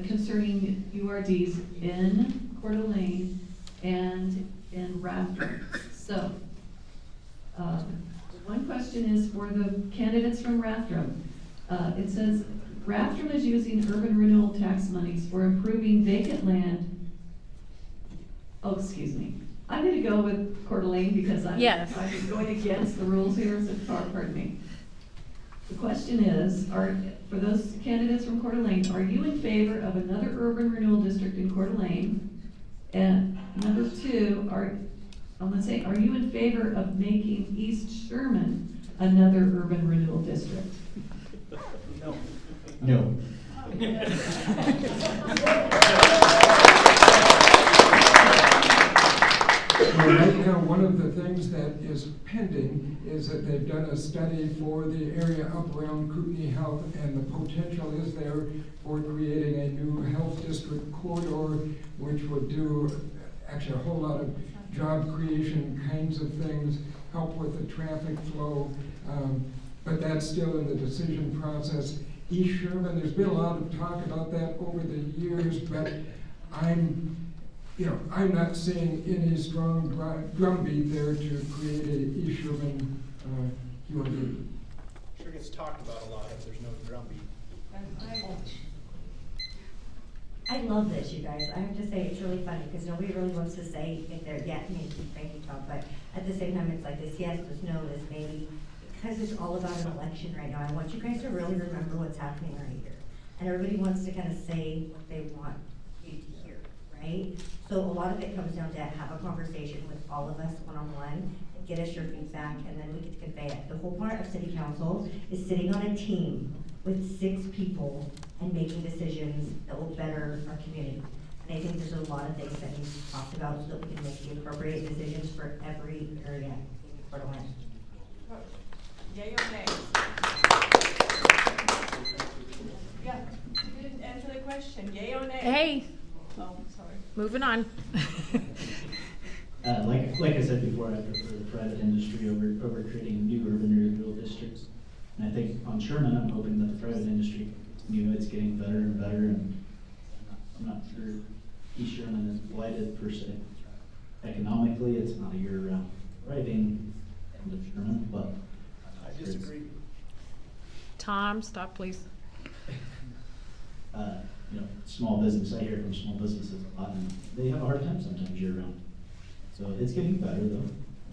concerning URDs in Coeur d'Alene and in Rathdrum. So, one question is for the candidates from Rathdrum. It says, Rathdrum is using urban renewal tax monies for improving vacant land. Oh, excuse me. I'm going to go with Coeur d'Alene because I'm going against the rules here, so pardon me. The question is, for those candidates from Coeur d'Alene, are you in favor of another urban renewal district in Coeur d'Alene? And number two, are you in favor of making East Sherman another urban renewal district? No. No. Well, right now, one of the things that is pending is that they've done a study for the area up around Kootenai Health, and the potential is there for creating a new health district corridor, which would do actually a whole lot of job creation kinds of things, help with the traffic flow, but that's still in the decision process. East Sherman, there's been a lot of talk about that over the years, but I'm not seeing any strong drumbeat there to create a East Sherman URD. Sure gets talked about a lot if there's no drumbeat. I love this, you guys. I have to say, it's really funny because nobody really wants to say if they're thank you, Tom, but at the same time, it's like this yes, this no, this maybe. Because it's all about an election right now, I want you guys to really remember what's happening right here. And everybody wants to kind of say what they want you to hear, right? So a lot of it comes down to have a conversation with all of us one-on-one and get us your feedback, and then we get to convey it. The whole part of city council is sitting on a team with 6 people and making decisions that will better our community. And I think there's a lot of things that need to be talked about so that we can make the appropriate decisions for every area in Coeur d'Alene. Yay or nay? Yeah, you didn't answer the question. Yay or nay? Hey, Oh, sorry. moving on. Like I said before, I prefer the private industry over creating new urban renewal districts. And I think on Sherman, I'm hoping that the private industry, it's getting better and better, and I'm not sure East Sherman is blighted per se. Economically, it's not a year-round thriving end of Sherman, but I disagree. Tom, stop, please. Small business, I hear from small businesses a lot, and they have a hard time sometimes year-round. So it's getting better, though.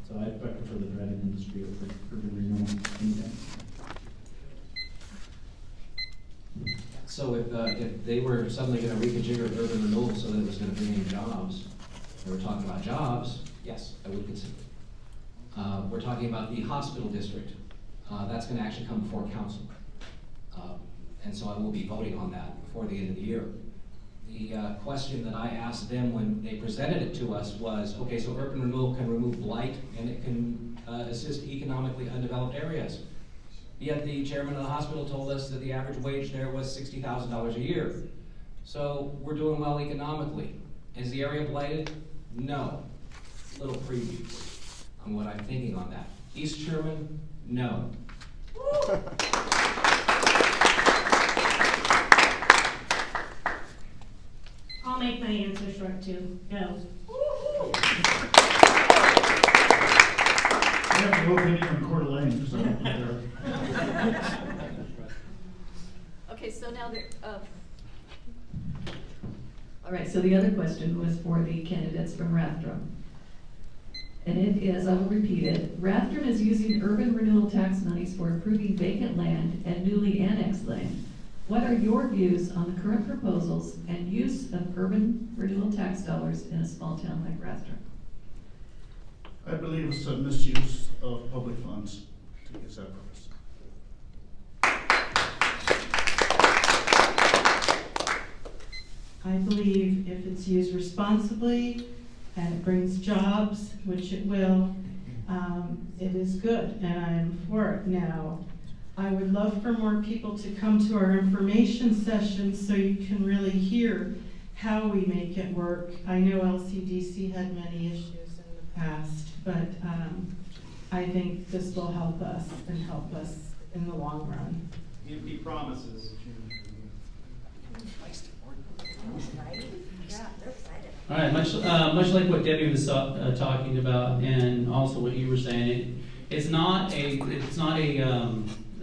So I prefer the private industry over urban renewal anytime. So if they were suddenly going to reconfigure urban renewal so that it was going to bring in jobs, they were talking about jobs, yes, I would consider it. We're talking about the hospital district. That's going to actually come before council. And so I will be voting on that before the end of the year. The question that I asked them when they presented it to us was, okay, so urban renewal can remove blight and it can assist economically undeveloped areas. Yet the chairman of the hospital told us that the average wage there was $60,000 a year. So we're doing well economically. Is the area blighted? No. Little preview on what I'm thinking on that. East Sherman? No. I'll make my answer short too. No. I have no opinion on Coeur d'Alene, because I don't live there. Okay, so now All right, so the other question was for the candidates from Rathdrum. And it is, I will repeat it, Rathdrum is using urban renewal tax monies for improving vacant land and newly annexed land. What are your views on the current proposals and use of urban renewal tax dollars in a small town like Rathdrum? I believe it's a misuse of public funds to use that purpose. I believe if it's used responsibly and it brings jobs, which it will, it is good, and I'm for it. Now, I would love for more people to come to our information sessions so you can really hear how we make it work. I know LCDC had many issues in the past, but I think this will help us and help us in the long run. Empty promises. All right, much like what Debbie was talking about, and also what you were saying, it's not a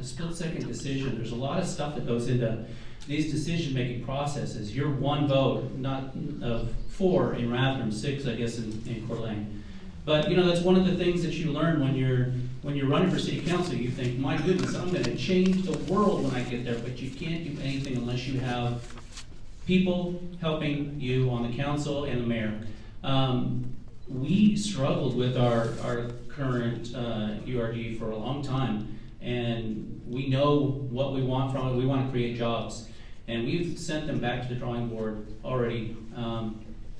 split-second decision. There's a lot of stuff that goes into these decision-making processes. You're one vote, not of 4 in Rathdrum, 6, I guess, in Coeur d'Alene. But you know, that's one of the things that you learn when you're running for city council. You think, my goodness, I'm going to change the world when I get there. But you can't do anything unless you have people helping you on the council and the mayor. We struggled with our current URD for a long time, and we know what we want from it. We want to create jobs, and we've sent them back to the drawing board already.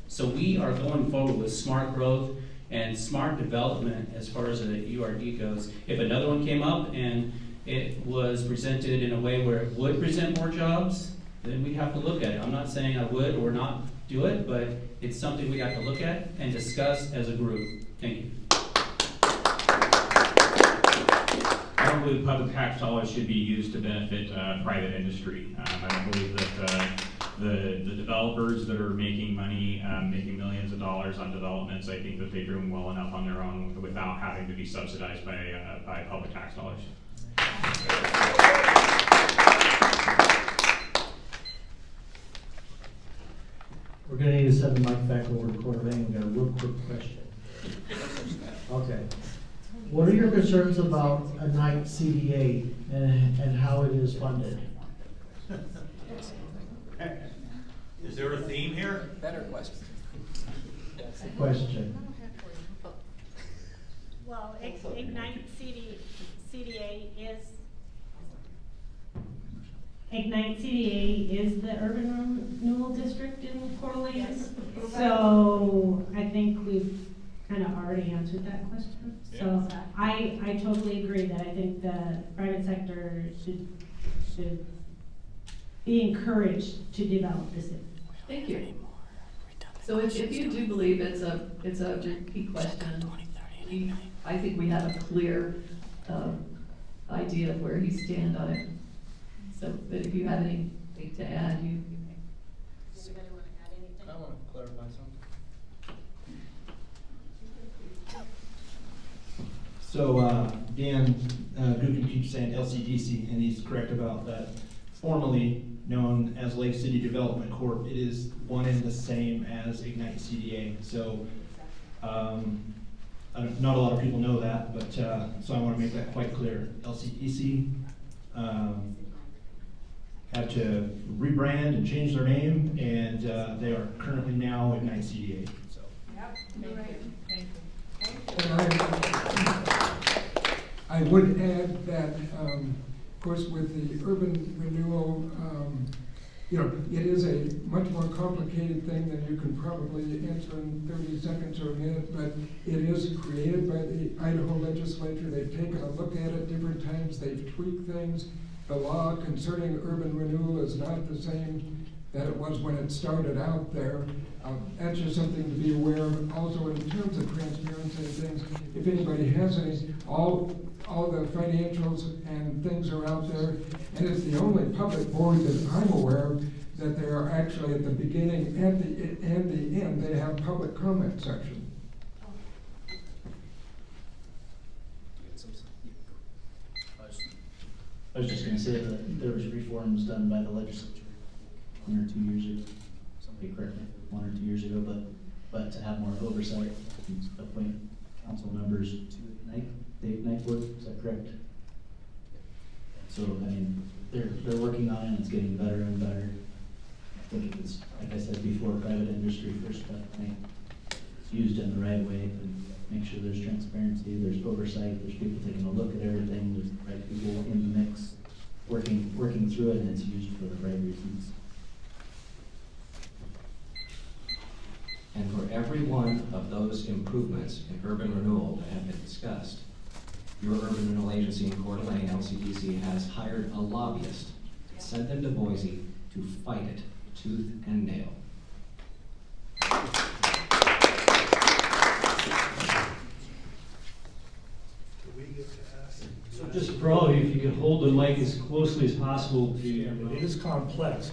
So we are going forward with smart growth and smart development as far as the URD goes. If another one came up and it was presented in a way where it would present more jobs, then we'd have to look at it. I'm not saying I would or not do it, but it's something we have to look at and discuss as a group. Thank you. I don't believe public tax dollars should be used to benefit private industry. I don't believe that the developers that are making money, making millions of dollars on developments, I think that they're doing well enough on their own without having to be subsidized by public tax dollars. We're going to need to send the mic back over to Coeur d'Alene. We've got a real quick question. Okay. What are your concerns about Ignite CDA and how it is funded? Is there a theme here? Better question. Question. Well, Ignite CDA is the Urban Renewal District in Coeur d'Alene. Yes. So I think we've kind of already answered that question. Yeah. So I totally agree that I think the private sector should be encouraged to develop this. Thank you. So if you do believe it's a repeat question, I think we have a clear idea of where you stand on it. So, but if you have anything to add, you. Does anybody want to add anything? I want to clarify something. So Dan Gookin keeps saying LCDC, and he's correct about that. Formerly known as Lake City Development Corp., it is one and the same as Ignite CDA. So not a lot of people know that, but so I want to make that quite clear. LCDC had to rebrand and change their name, and they are currently now Ignite CDA. So. Yep, you're right. Thank you. And I would add that, of course, with the urban renewal, it is a much more complicated thing than you can probably answer in 30 seconds or a minute, but it is created by the Idaho legislature. They've taken a look at it different times. They've tweaked things. The law concerning urban renewal is not the same that it was when it started out there. That's just something to be aware of. Also, in terms of transparency and things, if anybody has any, all the financials and things are out there, and it's the only public board that I'm aware of that they are actually at the beginning and the end. They have public comment section. I was just going to say that there was reforms done by the legislature 1 or 2 years ago. Somebody correct me, 1 or 2 years ago, but to have more oversight and appoint council members to the Ignite board. Is that correct? So I mean, they're working on it, and it's getting better and better. I think it's, like I said before, private industry first, but I think it's used in the right way and make sure there's transparency, there's oversight, there's people taking a look at everything, there's the right people in the mix, working through it, and it's used for the right reasons. And for every one of those improvements in urban renewal that have been discussed, your urban renewal agency in Coeur d'Alene, LCDC, has hired a lobbyist, sent them to Boise to fight it tooth and nail. So just for all of you, if you could hold the mic as closely as possible to. It is complex,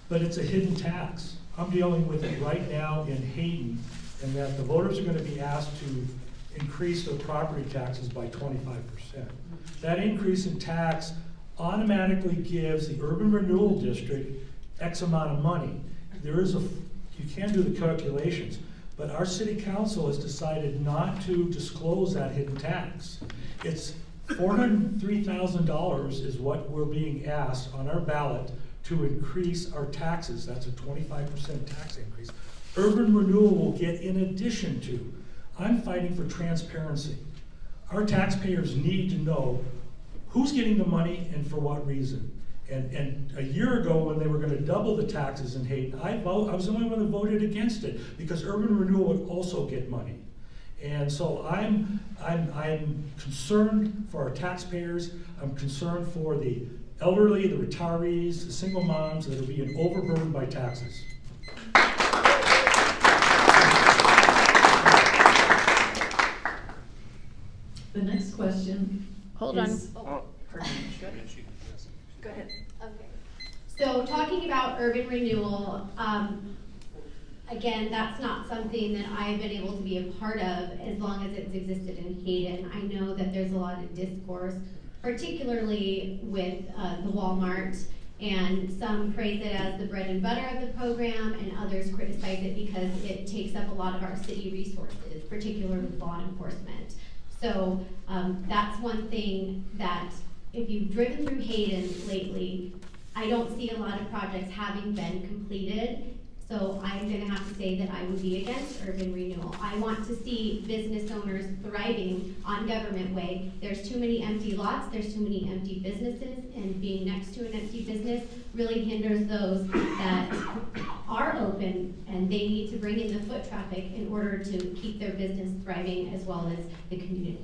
but it's a hidden tax. I'm dealing with it right now in Hayden, and that the voters are gonna be asked to increase their property taxes by 25%. That increase in tax automatically gives the Urban Renewal District X amount of money. You can do the calculations, but our city council has decided not to disclose that hidden tax. It's $403,000 is what we're being asked on our ballot to increase our taxes. That's a 25% tax increase. Urban Renewal will get in addition to. I'm fighting for transparency. Our taxpayers need to know who's getting the money and for what reason. And a year ago, when they were gonna double the taxes in Hayden, I was the only one that voted against it, because Urban Renewal would also get money. And so I'm concerned for our taxpayers. I'm concerned for the elderly, the retirees, the single moms that are being overburdened by taxes. The next question. Hold on. is- Oh, Go ahead. Okay. So talking about urban renewal, again, that's not something that I've been able to be a part of as long as it's existed in Hayden. I know that there's a lot of discourse, particularly with the Walmart, and some praise it as the bread and butter of the program, and others criticize it because it takes up a lot of our city resources, particularly law enforcement. So that's one thing that, if you've driven through Hayden lately, I don't see a lot of projects having been completed. So I'm gonna have to say that I would be against urban renewal. I want to see business owners thriving on Government Way. There's too many empty lots, there's too many empty businesses, and being next to an empty business really hinders those that are open, and they need to bring in the foot traffic in order to keep their business thriving as well as the community.